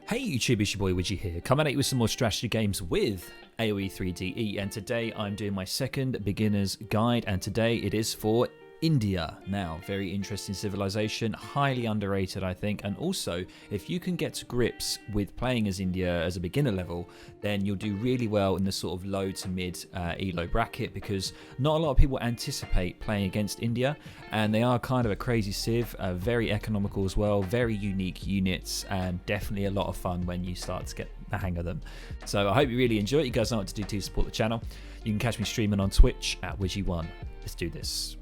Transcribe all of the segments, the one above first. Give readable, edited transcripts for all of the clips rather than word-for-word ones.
Hey YouTube, it's your boy Widgie here, coming at you with some more strategy games with AoE 3DE, and today I'm doing my second beginner's guide, and today it is for India. Now, very interesting civilization, highly underrated I think, and also if you can get to grips with playing as India as a beginner level, then you'll do really well in the sort of low to mid elo bracket, because not a lot of people anticipate playing against India, and they are kind of a crazy civ, very economical as well, very unique units, and definitely a lot of fun when you start to get the hang of them. So I hope you really enjoy it. You guys know what to do to support the channel. You can catch me streaming on Twitch at Widgie1. Let's do this.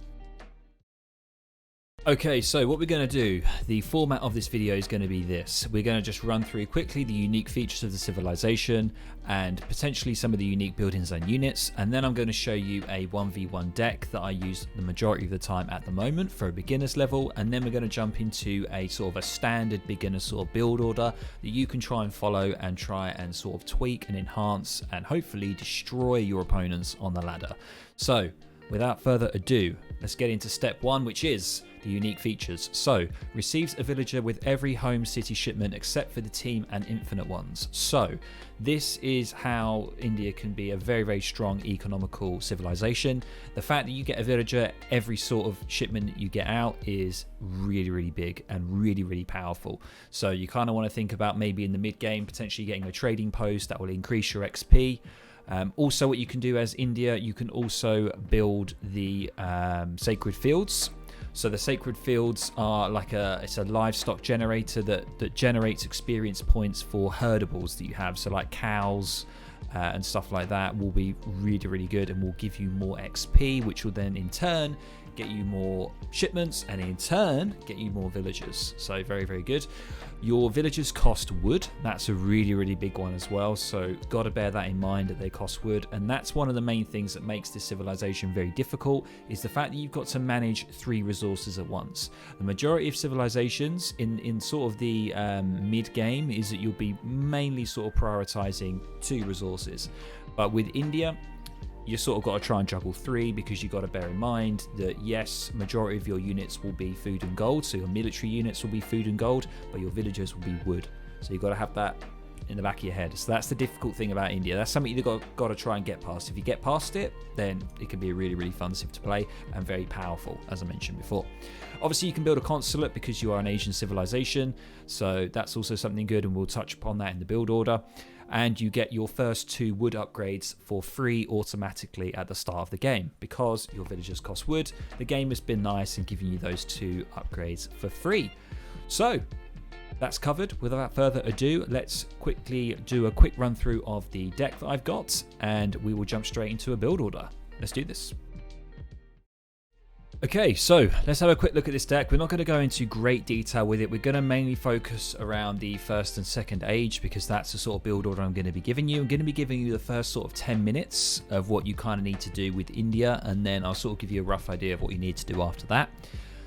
Okay, so what we're going to do, the format of this video is going to be this. We're going to just run through quickly the unique features of the civilization and potentially some of the unique buildings and units, and then I'm going to show you a 1v1 deck that I use the majority of the time at the moment for a beginner's level, and then we're going to jump into a sort of a standard beginner sort of build order that you can try and follow and try and sort of tweak and enhance and hopefully destroy your opponents on the ladder. So without further ado, let's get into step one, which is the unique features. So, receives a villager with every home city shipment except for the team and infinite ones. So, this is how India can be a very, very strong economical civilization. The fact that you get a villager every sort of shipment that you get out is really, really big and really, really powerful. So, you kind of want to think about maybe in the mid game potentially getting a trading post that will increase your XP. Also, what you can do as India, you can also build the sacred fields. So the sacred fields are like it's a livestock generator that generates experience points for herdables that you have. So like cows and stuff like that will be really, really good and will give you more XP, which will then in turn get you more shipments and in turn get you more villagers. So very, very good. Your villagers cost wood. That's a really, really big one as well. So got to bear that in mind that they cost wood. And that's one of the main things that makes this civilization very difficult, is the fact that you've got to manage 3 resources at once. The majority of civilizations in sort of the mid game is that you'll be mainly sort of prioritizing 2 resources. But with India, you sort of got to try and juggle 3, because you've got to bear in mind that yes, majority of your units will be food and gold, so your military units will be food and gold, but your villagers will be wood. So you've got to have that in the back of your head. So that's the difficult thing about India. That's something you've got to try and get past. If you get past it, then it can be a really, really fun civ to play and very powerful, as I mentioned before. Obviously, you can build a consulate because you are an Asian civilization, so that's also something good, and we'll touch upon that in the build order. And you get your first 2 wood upgrades for free automatically at the start of the game, because your villagers cost wood. The game has been nice and giving you those 2 upgrades for free. So that's covered. Without further ado, let's quickly do a quick run through of the deck that I've got, and we will jump straight into a build order. Let's do this. Okay, so let's have a quick look at this deck. We're not going to go into great detail with it. We're going to mainly focus around the first and second age, because that's the sort of build order I'm going to be giving you. I'm going to be giving you the first sort of 10 minutes of what you kind of need to do with India, and then I'll sort of give you a rough idea of what you need to do after that.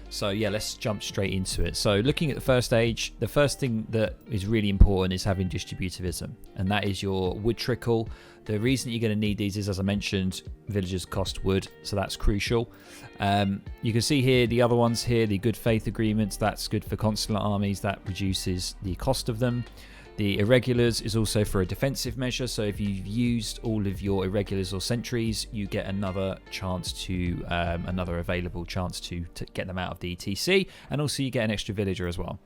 So yeah, let's jump straight into it. So looking at the first age, the first thing that is really important is having distributivism, and that is your wood trickle. The reason you're going to need these is, as I mentioned, villagers cost wood, so that's crucial. You can see here the other ones here, the good faith agreements, that's good for consular armies, that reduces the cost of them. The irregulars is also for a defensive measure, so if you've used all of your irregulars or sentries, you get another chance to, another available chance to get them out of the ETC, and also you get an extra villager as well.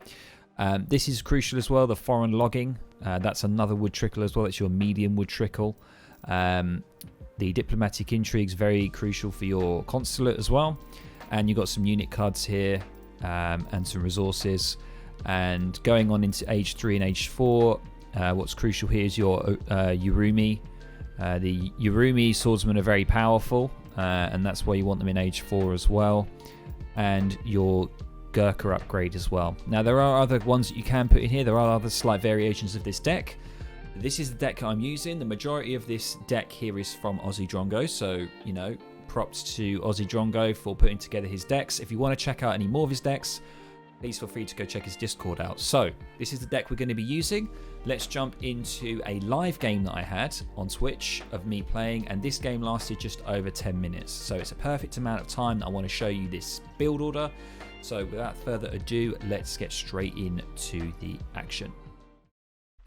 This is crucial as well, the foreign logging, that's another wood trickle as well, it's your medium wood trickle. The diplomatic intrigue is very crucial for your consulate as well, and you've got some unit cards here and some resources. And going on into age 3 and age 4, what's crucial here is your Urumi. The Urumi swordsmen are very powerful, and that's why you want them in age 4 as well. And your Gurkha upgrade as well. Now there are other ones that you can put in here. There are other slight variations of this deck. This is the deck I'm using. The majority of this deck here is from Aussie Drongo, so you know, props to Aussie Drongo for putting together his decks. If you want to check out any more of his decks, please feel free to go check his Discord out. So this is the deck we're going to be using. Let's jump into a live game that I had on Twitch of me playing, and this game lasted just over 10 minutes. So it's a perfect amount of time that I want to show you this build order. So without further ado, let's get straight into the action.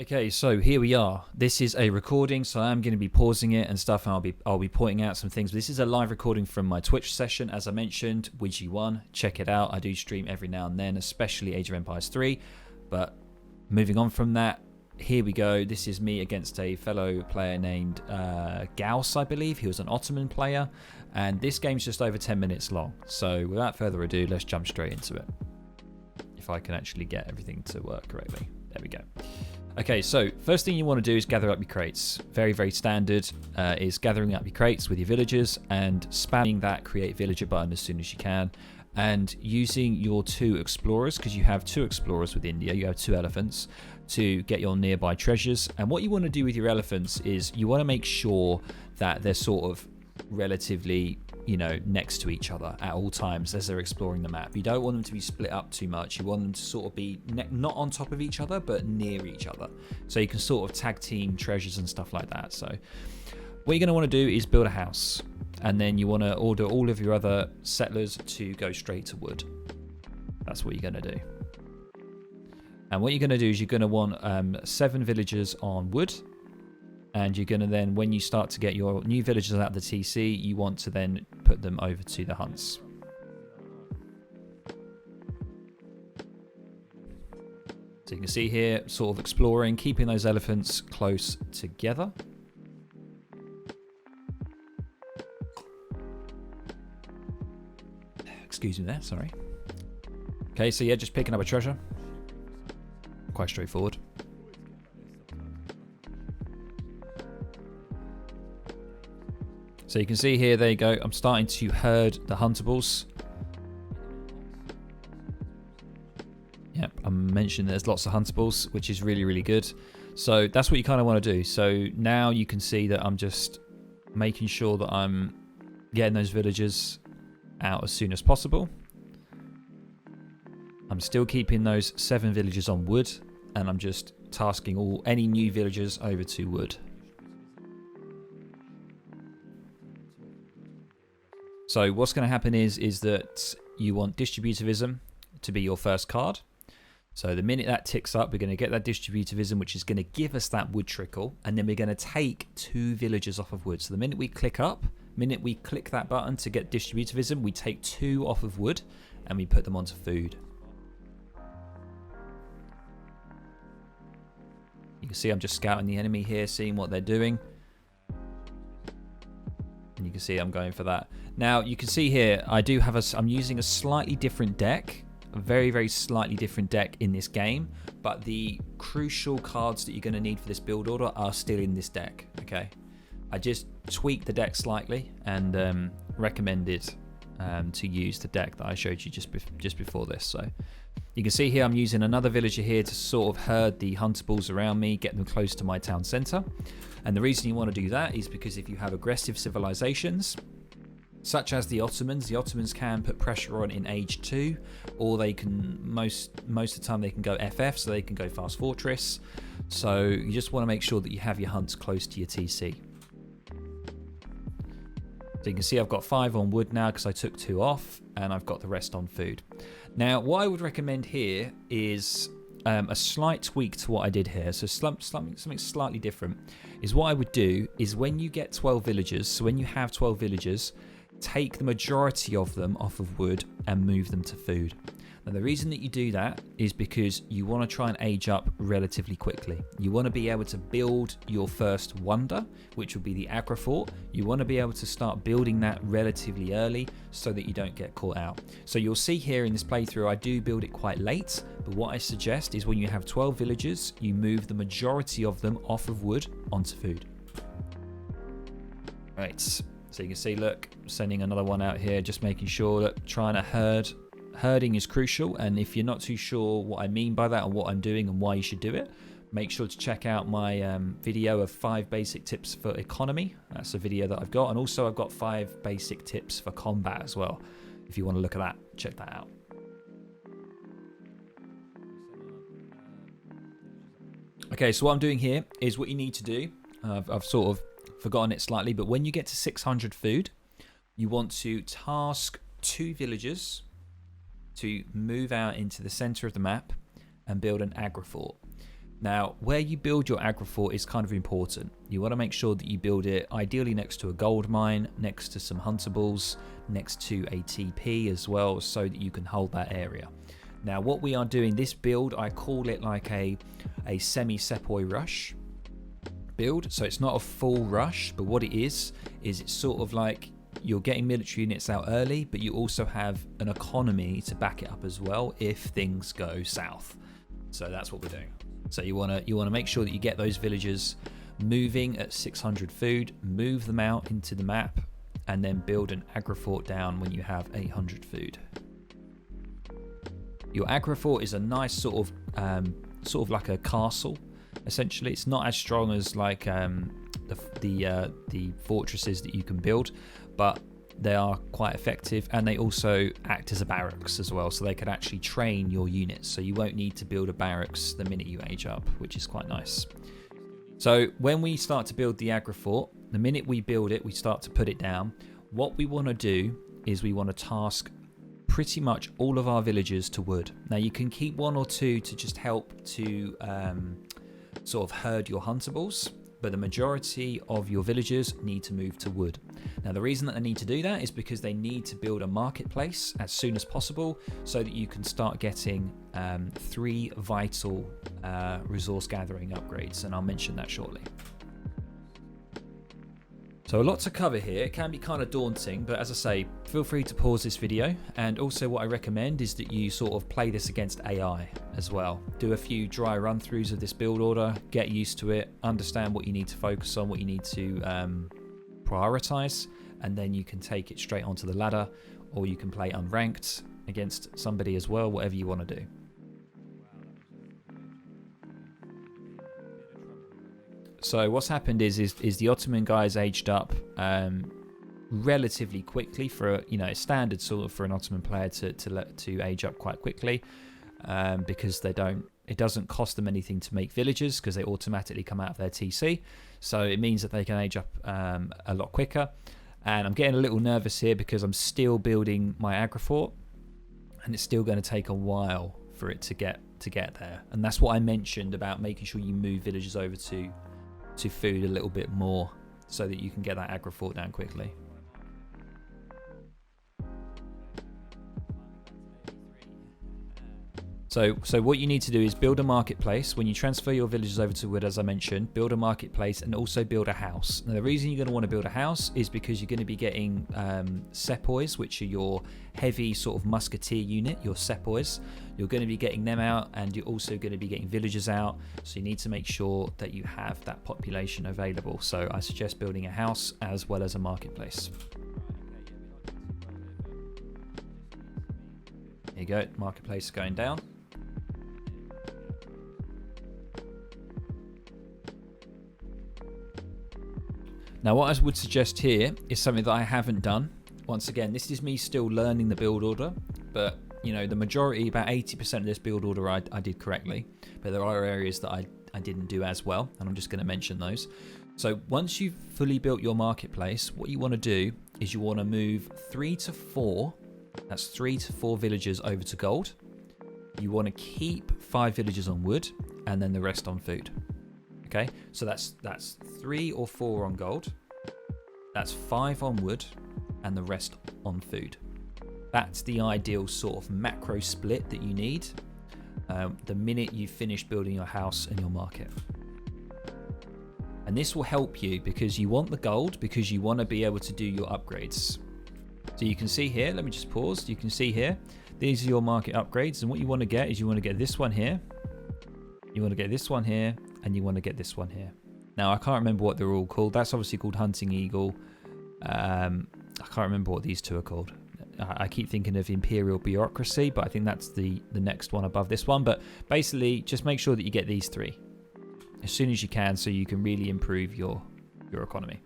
Okay, so here we are. This is a recording, so I'm going to be pausing it and stuff, and I'll be pointing out some things. This is a live recording from my Twitch session, as I mentioned, Widgie1. Check it out. I do stream every now and then, especially Age of Empires 3. But moving on from that, here we go. This is me against a fellow player named Gauss, I believe. He was an Ottoman player, and this game's just over 10 minutes long. So without further ado, let's jump straight into it. If I can actually get everything to work correctly. There we go. Okay, so first thing you want to do is gather up your crates. Very, very standard is gathering up your crates with your villagers and spamming that create villager button as soon as you can. And using your 2 explorers, because you have 2 explorers with India, you have 2 elephants, to get your nearby treasures. And what you want to do with your elephants is you want to make sure that they're sort of relatively, you know, next to each other at all times as they're exploring the map. You don't want them to be split up too much. You want them to sort of be not on top of each other, but near each other, so you can sort of tag team treasures and stuff like that. So what you're going to want to do is build a house, and then you want to order all of your other settlers to go straight to wood. That's what you're going to do. And what you're going to do is you're going to want 7 villagers on wood. And you're going to then, when you start to get your new villagers out of the TC, you want to then put them over to the hunts. So you can see here, sort of exploring, keeping those elephants close together. Excuse me there, sorry. Okay, so yeah, just picking up a treasure. Quite straightforward. So you can see here, there you go, I'm starting to herd the huntables. Yep, I mentioned there's lots of huntables, which is really, really good. So that's what you kind of want to do. So now you can see that I'm just making sure that I'm getting those villagers out as soon as possible. I'm still keeping those 7 villagers on wood, and I'm just tasking any new villagers over to wood. So what's going to happen is that you want distributivism to be your first card. So the minute that ticks up, we're going to get that distributivism, which is going to give us that wood trickle, and then we're going to take 2 villagers off of wood. So the minute we click that button to get distributivism, we take 2 off of wood and we put them onto food. You can see I'm just scouting the enemy here, seeing what they're doing. And you can see I'm going for that. Now you can see here I'm using a slightly different deck, a very, very slightly different deck in this game, but the crucial cards that you're going to need for this build order are still in this deck. Okay, I just tweaked the deck slightly and recommended to use the deck that I showed you just before this. So you can see here I'm using another villager here to sort of herd the huntables around me, get them close to my town center. And the reason you want to do that is because if you have aggressive civilizations, such as the Ottomans can put pressure on in Age 2, or they can, most of the time they can go FF, so they can go Fast Fortress. So you just want to make sure that you have your hunts close to your TC. So you can see I've got 5 on wood now because I took 2 off, and I've got the rest on food. Now what I would recommend here is a slight tweak to what I did here. So something slightly different is what I would do is when you get 12 villagers, so when you have 12 villagers, take the majority of them off of wood and move them to food. Now the reason that you do that is because you want to try and age up relatively quickly. You want to be able to build your first wonder, which will be the Agra Fort. You want to be able to start building that relatively early so that you don't get caught out. So you'll see here in this playthrough I do build it quite late, but what I suggest is when you have 12 villagers, you move the majority of them off of wood onto food. Right, so you can see, look, sending another one out here, just making sure that trying to herd. Herding is crucial, and if you're not too sure what I mean by that and what I'm doing and why you should do it, make sure to check out my video of 5 basic tips for economy. That's a video that I've got, and also I've got 5 basic tips for combat as well. If you want to look at that, check that out. Okay, so what I'm doing here is what you need to do. I've sort of forgotten it slightly, but when you get to 600 food, you want to task 2 villagers to move out into the center of the map and build an Agra Fort. Now, where you build your agrifort is kind of important. You want to make sure that you build it ideally next to a gold mine, next to some huntables, next to a TP as well, so that you can hold that area. Now, what we are doing, this build, I call it like a semi-sepoy rush build. So it's not a full rush, but what it is it's sort of like you're getting military units out early, but you also have an economy to back it up as well if things go south. So that's what we're doing. So you want to make sure that you get those villagers moving at 600 food, move them out into the map, and then build an agrifort down when you have 800 food. Your agrifort is a nice sort of like a castle. Essentially, it's not as strong as like the fortresses that you can build, but they are quite effective, and they also act as a barracks as well, so they can actually train your units, so you won't need to build a barracks the minute you age up, which is quite nice. So when we start to build the agrifort, the minute we build it, we start to put it down. What we want to do is we want to task pretty much all of our villagers to wood. Now you can keep one or two to just help to sort of herd your huntables, but the majority of your villagers need to move to wood. Now the reason that they need to do that is because they need to build a marketplace as soon as possible, so that you can start getting 3 vital resource gathering upgrades, and I'll mention that shortly. So a lot to cover here. It can be kind of daunting, but as I say, feel free to pause this video. And also what I recommend is that you sort of play this against AI as well. Do a few dry run-throughs of this build order, get used to it, understand what you need to focus on, what you need to prioritize, and then you can take it straight onto the ladder, or you can play unranked against somebody as well, whatever you want to do. So what's happened is the Ottoman guys aged up relatively quickly for a standard sort of for an Ottoman player to age up quite quickly, because it doesn't cost them anything to make villagers, because they automatically come out of their TC. So it means that they can age up a lot quicker. And I'm getting a little nervous here because I'm still building my agrifort, and it's still going to take a while for it to get there. And that's what I mentioned about making sure you move villagers over to food a little bit more, so that you can get that agrifort down quickly. So what you need to do is build a marketplace. When you transfer your villagers over to wood, as I mentioned, build a marketplace and also build a house. Now the reason you're going to want to build a house is because you're going to be getting sepoys, which are your heavy sort of musketeer unit, your sepoys. You're going to be getting them out, and you're also going to be getting villagers out. So you need to make sure that you have that population available. So I suggest building a house as well as a marketplace. There you go, marketplace is going down. Now what I would suggest here is something that I haven't done. Once again, this is me still learning the build order, but the majority, about 80% of this build order I did correctly, but there are areas that I didn't do as well, and I'm just going to mention those. So once you've fully built your marketplace, what you want to do is you want to move 3 to 4, that's 3 to 4 villagers over to gold. You want to keep 5 villagers on wood, and then the rest on food. Okay, so that's 3 or 4 on gold, that's 5 on wood, and the rest on food. That's the ideal sort of macro split that you need the minute you finish building your house and your market. And this will help you because you want the gold, because you want to be able to do your upgrades. So you can see here, let me just pause, you can see here, these are your market upgrades, and what you want to get is you want to get this one here, you want to get this one here, and you want to get this one here. Now I can't remember what they're all called. That's obviously called Hunting Eagle. I can't remember what these two are called. I keep thinking of Imperial Bureaucracy, but I think that's the next one above this one. But basically, just make sure that you get these 3 as soon as you can, so you can really improve your economy.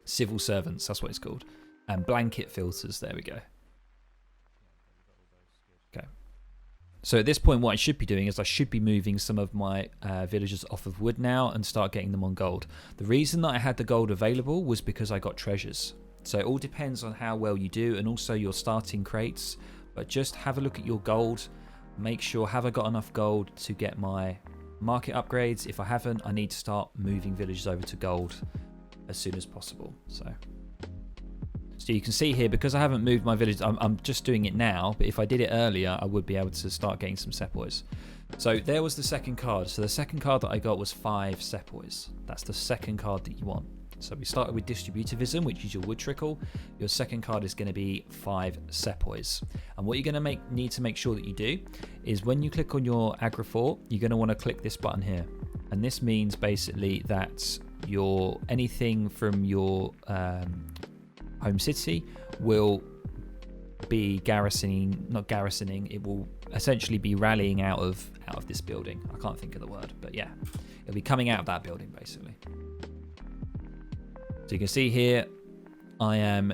Civil servants, that's what it's called. And blanket filters, there we go. Okay. So at this point, what I should be doing is I should be moving some of my villagers off of wood now and start getting them on gold. The reason that I had the gold available was because I got treasures. So it all depends on how well you do, and also your starting crates. But just have a look at your gold. Make sure, have I got enough gold to get my market upgrades. If I haven't, I need to start moving villages over to gold as soon as possible. So you can see here, because I haven't moved my village, I'm just doing it now, but if I did it earlier, I would be able to start getting some sepoys. So there was the second card. So the second card that I got was 5 sepoys. That's the second card that you want. So we started with distributivism, which is your wood trickle. Your second card is going to be 5 sepoys. And what you're going to need to make sure that you do is when you click on your agrifort, you're going to want to click this button here. And this means basically that anything from your home city will be it will essentially be rallying out of this building. I can't think of the word, but yeah, it'll be coming out of that building basically. So you can see here I am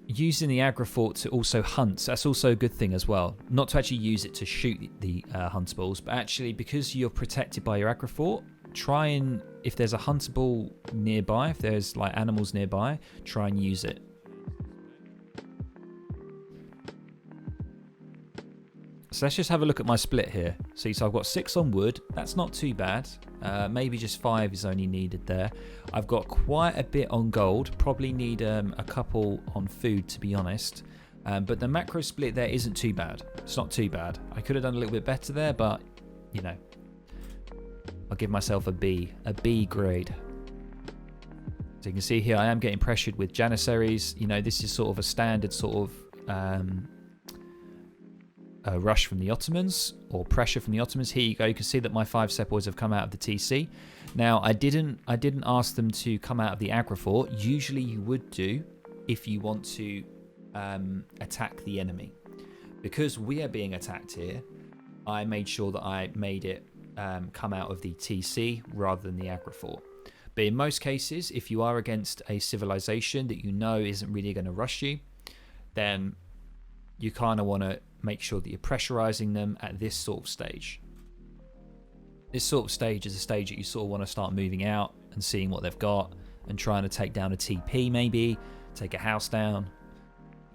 using the agrifort to also hunt. So that's also a good thing as well, not to actually use it to shoot the huntables, but actually because you're protected by your agrifort, try and, if there's a huntable nearby, if there's like animals nearby, try and use it. So let's just have a look at my split here. See, so I've got 6 on wood. That's not too bad. Maybe just 5 is only needed there. I've got quite a bit on gold. Probably need a couple on food, to be honest. But the macro split there isn't too bad. It's not too bad. I could have done a little bit better there, but, you know, I'll give myself a B grade. So you can see here I am getting pressured with Janissaries. You know, this is sort of a standard sort of rush from the Ottomans, or pressure from the Ottomans. Here you go. You can see that my 5 sepoys have come out of the TC. Now I didn't ask them to come out of the agrifort. Usually you would do if you want to attack the enemy. Because we are being attacked here, I made sure that I made it come out of the TC rather than the agrifort. But in most cases, if you are against a civilization that you know isn't really going to rush you, then you kind of want to make sure that you're pressurizing them at this sort of stage. This sort of stage is a stage that you sort of want to start moving out and seeing what they've got and trying to take down a TP, maybe take a house down.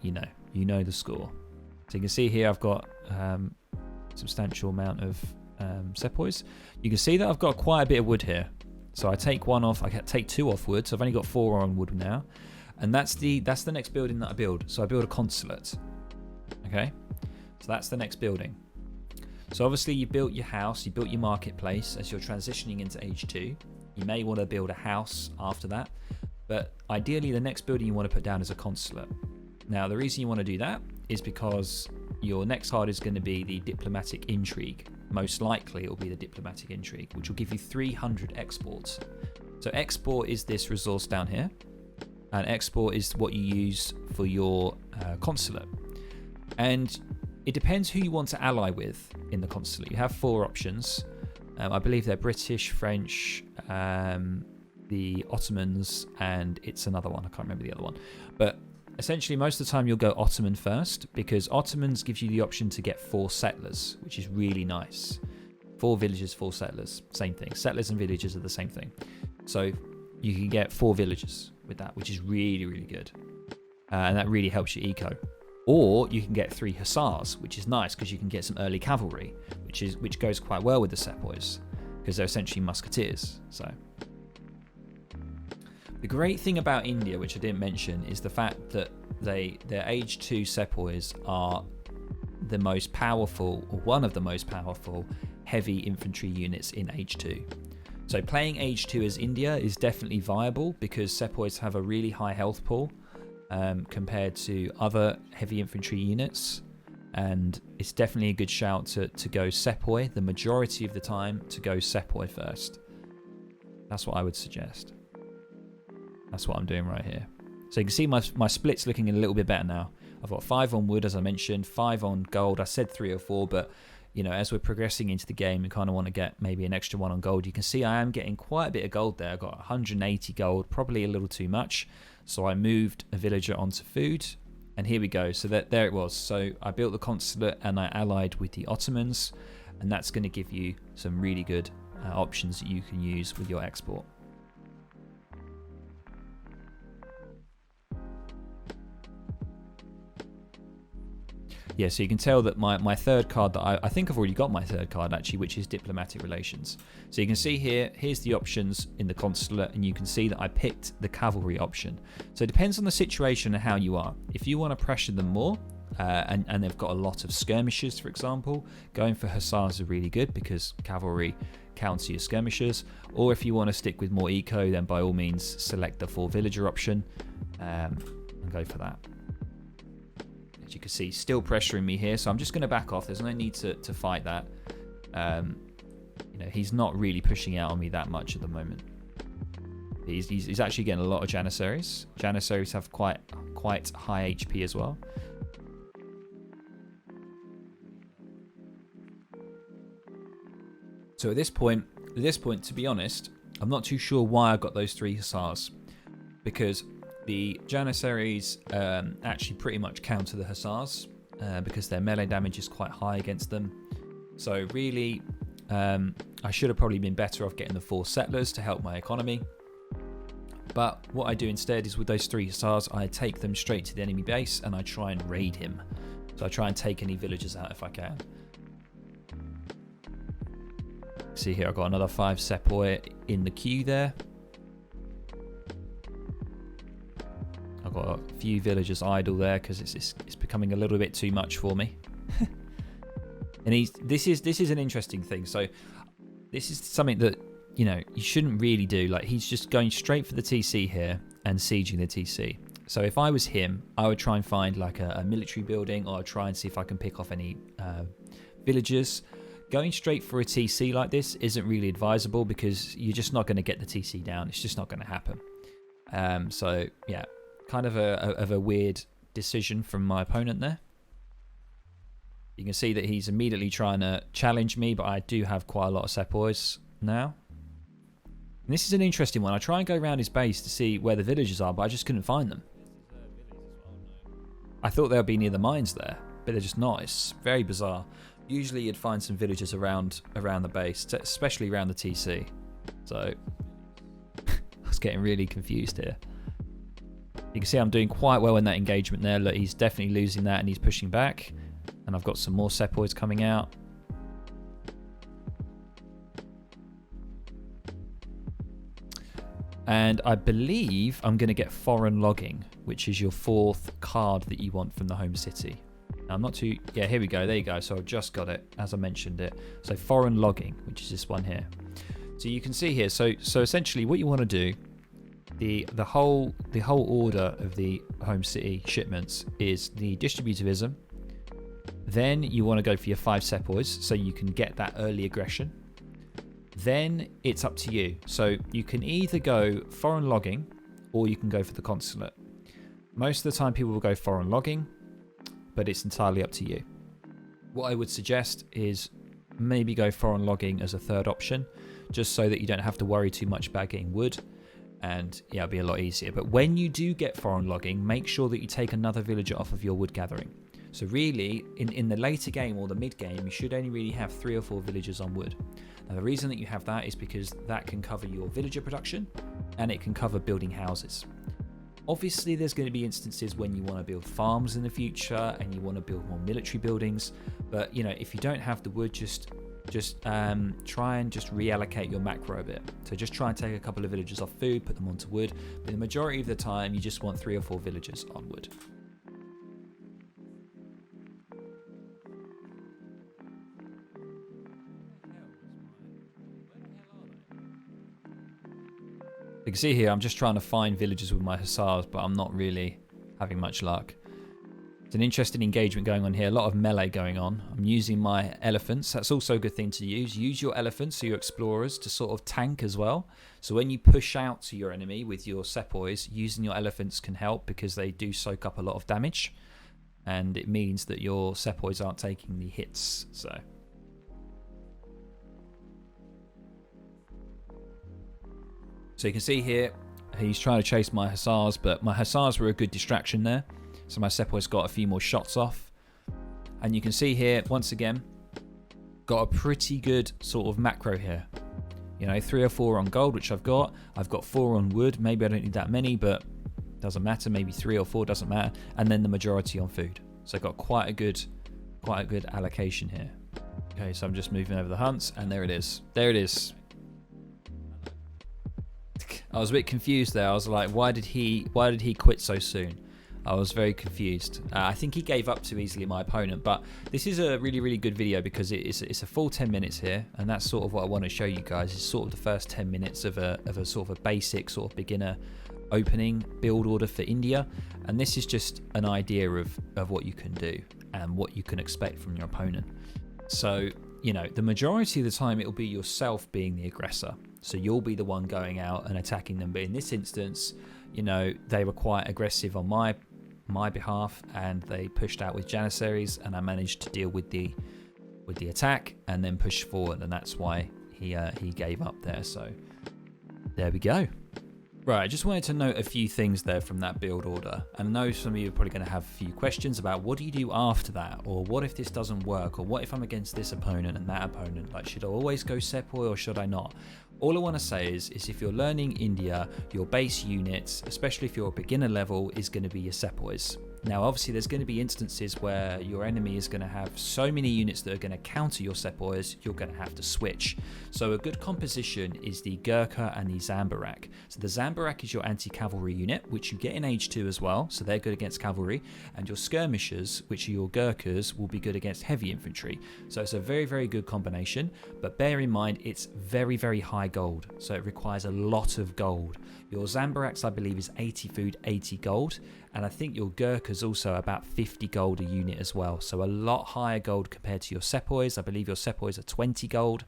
You know the score. So you can see here I've got substantial amount of sepoys. You can see that I've got quite a bit of wood here. So I take 1 off, I take 2 off wood, so I've only got 4 on wood now. And that's the next building that I build. So I build a consulate. Okay, so that's the next building. So obviously you built your house, you built your marketplace. As you're transitioning into age 2, you may want to build a house after that, but ideally the next building you want to put down is a consulate. Now the reason you want to do that is because your next card is going to be the diplomatic intrigue. Most likely it will be the diplomatic intrigue, which will give you 300 exports. So export is this resource down here, and export is what you use for your consulate. And it depends who you want to ally with in the consulate. You have 4 options. I believe they're British, French, the Ottomans, and it's another one. I can't remember the other one. But essentially, most of the time you'll go Ottoman first, because Ottomans gives you the option to get 4 settlers, which is really nice. 4 villages, 4 settlers, same thing. Settlers and villages are the same thing. So you can get 4 villages with that, which is really, really good. And that really helps your eco. Or you can get 3 hussars, which is nice because you can get some early cavalry, which goes quite well with the sepoys because they're essentially musketeers. So the great thing about India, which I didn't mention, is the fact that their age 2 sepoys are the most powerful, or one of the most powerful, heavy infantry units in age 2. So playing age 2 as India is definitely viable because sepoys have a really high health pool. Compared to other heavy infantry units, and it's definitely a good shout to go sepoy the majority of the time, to go sepoy first. That's what I would suggest. That's what I'm doing right here. So you can see my split's looking a little bit better now. I've got 5 on wood, as I mentioned, 5 on gold. I said 3 or 4, but you know, as we're progressing into the game, we kind of want to get maybe an extra 1 on gold. You can see I am getting quite a bit of gold there. I've got 180 gold, probably a little too much. So I moved a villager onto food, and here we go. So there it was. So I built the consulate and I allied with the Ottomans, and that's going to give you some really good options that you can use with your export. Yeah, so you can tell that my third card that I think I've already got my third card actually, which is diplomatic relations. So you can see here's the options in the consulate, and you can see that I picked the cavalry option. So it depends on the situation and how you are. If you want to pressure them more, and they've got a lot of skirmishers, for example, going for hussars are really good because cavalry counter your skirmishers. Or if you want to stick with more eco, then by all means select the 4 villager option and go for that. As you can see, still pressuring me here, so I'm just going to back off. There's no need to fight that. You know, he's not really pushing out on me that much at the moment. He's actually getting a lot of Janissaries. Janissaries have quite high HP as well. So at this point, to be honest, I'm not too sure why I got those 3 hussars, because the Janissaries actually pretty much counter the hussars because their melee damage is quite high against them. So really, I should have probably been better off getting the 4 settlers to help my economy. But what I do instead is with those 3 hussars, I take them straight to the enemy base and I try and raid him. So I try and take any villagers out if I can. See here, I've got another 5 sepoy in the queue there. I've got a few villagers idle there because it's becoming a little bit too much for me. And this is an interesting thing. So this is something that, you know, you shouldn't really do. Like, he's just going straight for the TC here and sieging the TC. So if I was him, I would try and find like a military building, or I'd try and see if I can pick off any villagers. Going straight for a TC like this isn't really advisable because you're just not going to get the TC down. It's just not going to happen. So yeah, kind of a weird decision from my opponent there. You can see that he's immediately trying to challenge me, but I do have quite a lot of sepoys now. And this is an interesting one. I try and go around his base to see where the villagers are, but I just couldn't find them. I thought they would be near the mines there, but they're just not. It's very bizarre. Usually you'd find some villagers around the base, especially around the TC. So I was getting really confused here. You can see I'm doing quite well in that engagement there. Look, he's definitely losing that and he's pushing back. And I've got some more sepoys coming out. And I believe I'm going to get foreign logging, which is your 4th card that you want from the home city. Now, I'm not too... Yeah, here we go. There you go. So I've just got it as I mentioned it. So foreign logging, which is this one here. So you can see here. So essentially what you want to do, the whole order of the home city shipments is the distributivism. Then you want to go for your 5 sepoys so you can get that early aggression. Then it's up to you. So you can either go foreign logging or you can go for the consulate. Most of the time people will go foreign logging, but it's entirely up to you. What I would suggest is maybe go foreign logging as a 3rd option, just so that you don't have to worry too much about getting wood, and yeah, it'll be a lot easier. But when you do get foreign logging, make sure that you take another villager off of your wood gathering. So really, in the later game or the mid game, you should only really have 3 or 4 villagers on wood. Now the reason that you have that is because that can cover your villager production and it can cover building houses. Obviously there's going to be instances when you want to build farms in the future and you want to build more military buildings, but you know, if you don't have the wood, just try and just reallocate your macro a bit. So just try and take a couple of villagers off food, put them onto wood, but the majority of the time you just want 3 or 4 villagers on wood. You can see here, I'm just trying to find villagers with my hussars, but I'm not really having much luck. It's an interesting engagement going on here. A lot of melee going on. I'm using my elephants. That's also a good thing to use. Use your elephants, so your explorers, to sort of tank as well. So when you push out to your enemy with your sepoys, using your elephants can help because they do soak up a lot of damage. And it means that your sepoys aren't taking the hits. So you can see here, he's trying to chase my hussars, but my hussars were a good distraction there. So my sepoys got a few more shots off. And you can see here, once again, got a pretty good sort of macro here. You know, 3 or 4 on gold, which I've got. I've got 4 on wood. Maybe I don't need that many, but doesn't matter. Maybe 3 or 4 doesn't matter. And then the majority on food. So I've got quite a good quite a good allocation here. Okay, so I'm just moving over the hunts, and there it is. There it is. I was a bit confused there. I was like, why did he quit so soon? I was very confused. I think he gave up too easily, my opponent. But this is a really, really good video because it's a full 10 minutes here, and that's sort of what I want to show you guys. Is sort of the first 10 minutes of a sort of a basic sort of beginner opening build order for India, and this is just an idea of what you can do and what you can expect from your opponent. So, you know, the majority of the time it'll be yourself being the aggressor. So you'll be the one going out and attacking them. But in this instance, you know, they were quite aggressive on my behalf, and they pushed out with Janissaries, and I managed to deal with the attack and then push forward, and that's why he gave up there. So there we go. Right, I just wanted to note a few things there from that build order. And I know some of you are probably going to have a few questions about what do you do after that, or what if this doesn't work, or what if I'm against this opponent and that opponent, like should I always go Sepoy or should I not? All I want to say is if you're learning India, your base units, especially if you're a beginner level, is going to be your Sepoys. Now obviously there's going to be instances where your enemy is going to have so many units that are going to counter your Sepoys, you're going to have to switch. So a good composition is the Gurkha and the Zambarak. So the Zambarak is your anti-cavalry unit, which you get in Age 2 as well, so they're good against cavalry, and your skirmishers, which are your Gurkhas, will be good against heavy infantry. So it's a very, very good combination, but bear in mind it's very, very high gold, so it requires a lot of gold. Your Zambaraks, I believe, is 80 food, 80 gold, and I think your Gurkha's also about 50 gold a unit as well, so a lot higher gold compared to your Sepoys. I believe your Sepoys are 20 gold.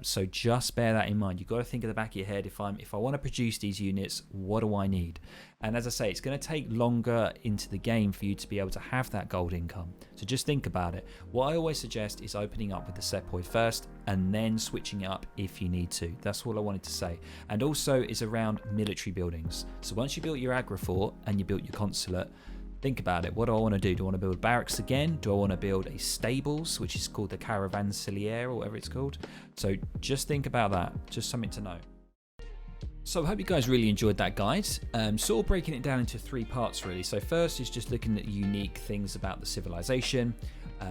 So just bear that in mind. You've got to think at the back of your head, if I want to produce these units, what do I need? And as I say, it's going to take longer into the game for you to be able to have that gold income. So just think about it. What I always suggest is opening up with the Sepoy first and then switching it up if you need to. That's all I wanted to say. And also is around military buildings. So once you built your Agra fort and you built your consulate, think about it. What do I want to do? Do I want to build barracks again? Do I want to build a stables, which is called the Caravanserais or whatever it's called? So just think about that. Just something to know. So I hope you guys really enjoyed that guide. Sort of breaking it down into 3 parts really. So first is just looking at unique things about the civilization.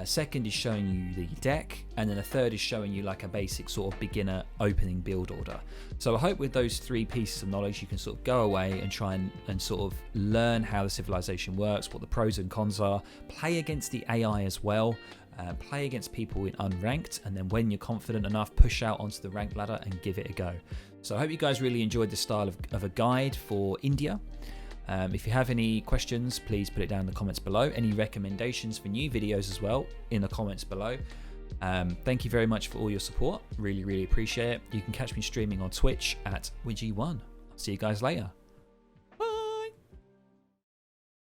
Second is showing you the deck, and then a third is showing you like a basic sort of beginner opening build order. So I hope with those 3 pieces of knowledge you can sort of go away and try and sort of learn how the civilization works, what the pros and cons are, play against the AI as well, play against people in unranked, and then when you're confident enough, push out onto the ranked ladder and give it a go. So I hope you guys really enjoyed this style of a guide for India. If you have any questions, please put it down in the comments below. Any recommendations for new videos as well in the comments below. Thank you very much for all your support. Really, really appreciate it. You can catch me streaming on Twitch at Widgie1. See you guys later.